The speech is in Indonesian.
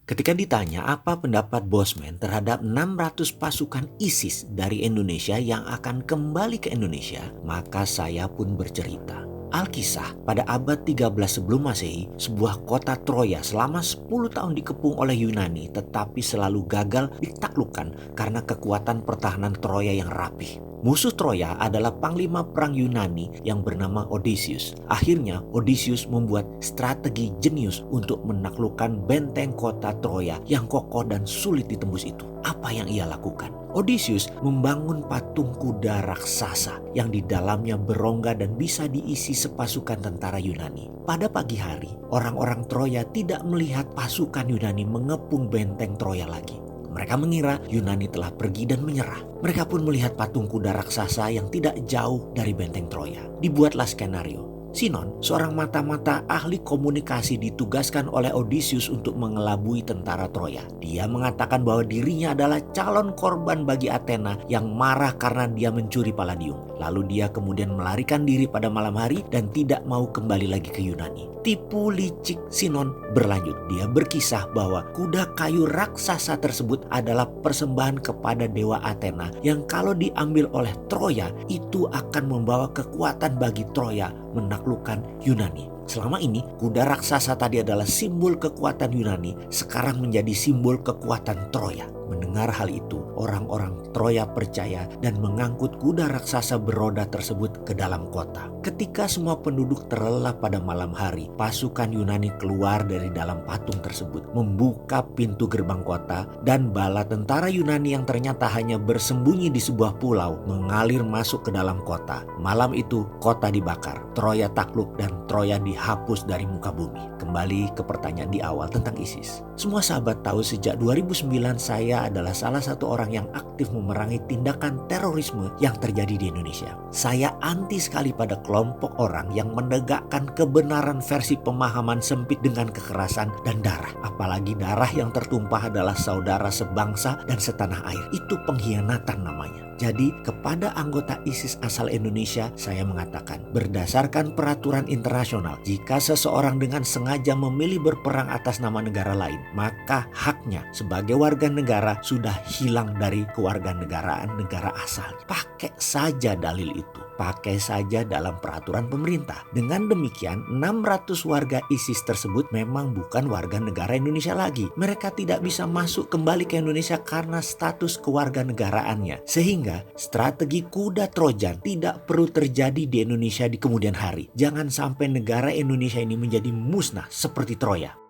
Ketika ditanya apa pendapat Bosman terhadap 600 pasukan ISIS dari Indonesia yang akan kembali ke Indonesia, maka saya pun bercerita. Alkisah, pada abad 13 sebelum Masehi, sebuah kota Troya selama 10 tahun dikepung oleh Yunani tetapi selalu gagal ditaklukkan karena kekuatan pertahanan Troya yang rapih. Musuh Troya adalah panglima perang Yunani yang bernama Odysseus. Akhirnya Odysseus membuat strategi jenius untuk menaklukkan benteng kota Troya yang kokoh dan sulit ditembus itu. Apa yang ia lakukan? Odysseus membangun patung kuda raksasa yang di dalamnya berongga dan bisa diisi sepasukan tentara Yunani. Pada pagi hari, orang-orang Troya tidak melihat pasukan Yunani mengepung benteng Troya lagi. Mereka mengira Yunani telah pergi dan menyerah. Mereka pun melihat patung kuda raksasa yang tidak jauh dari benteng Troya. Dibuatlah skenario. Sinon, seorang mata-mata ahli komunikasi ditugaskan oleh Odysseus untuk mengelabui tentara Troya. Dia mengatakan bahwa dirinya adalah calon korban bagi Athena yang marah karena dia mencuri Palladium. Lalu dia kemudian melarikan diri pada malam hari dan tidak mau kembali lagi ke Yunani. Tipu licik Sinon berlanjut. Dia berkisah bahwa kuda kayu raksasa tersebut adalah persembahan kepada dewa Athena yang kalau diambil oleh Troya itu akan membawa kekuatan bagi Troya menaklukkan Yunani. Selama ini kuda raksasa tadi adalah simbol kekuatan Yunani, sekarang menjadi simbol kekuatan Troya. Mendengar hal itu, orang-orang Troya percaya dan mengangkut kuda raksasa beroda tersebut ke dalam kota. Ketika semua penduduk terlelap pada malam hari, pasukan Yunani keluar dari dalam patung tersebut, membuka pintu gerbang kota, dan bala tentara Yunani yang ternyata hanya bersembunyi di sebuah pulau mengalir masuk ke dalam kota. Malam itu kota dibakar, Troya takluk dan Troya dihapus dari muka bumi. Kembali ke pertanyaan di awal tentang ISIS. Semua sahabat tahu sejak 2009 saya adalah salah satu orang yang aktif memerangi tindakan terorisme yang terjadi di Indonesia. Saya anti sekali pada kelompok orang yang menegakkan kebenaran versi pemahaman sempit dengan kekerasan dan darah. Apalagi darah yang tertumpah adalah saudara sebangsa dan setanah air. Itu pengkhianatan namanya. Jadi kepada anggota ISIS asal Indonesia saya mengatakan, berdasarkan peraturan internasional, jika seseorang dengan sengaja memilih berperang atas nama negara lain, maka haknya sebagai warga negara sudah hilang dari kewarganegaraan negara asal. Pakai saja dalil itu. Pakai saja dalam peraturan pemerintah. Dengan demikian 600 warga ISIS tersebut memang bukan warga negara Indonesia lagi. Mereka tidak bisa masuk kembali ke Indonesia karena status kewarganegaraannya. Sehingga strategi kuda Trojan tidak perlu terjadi di Indonesia di kemudian hari. Jangan sampai negara Indonesia ini menjadi musnah seperti Troya.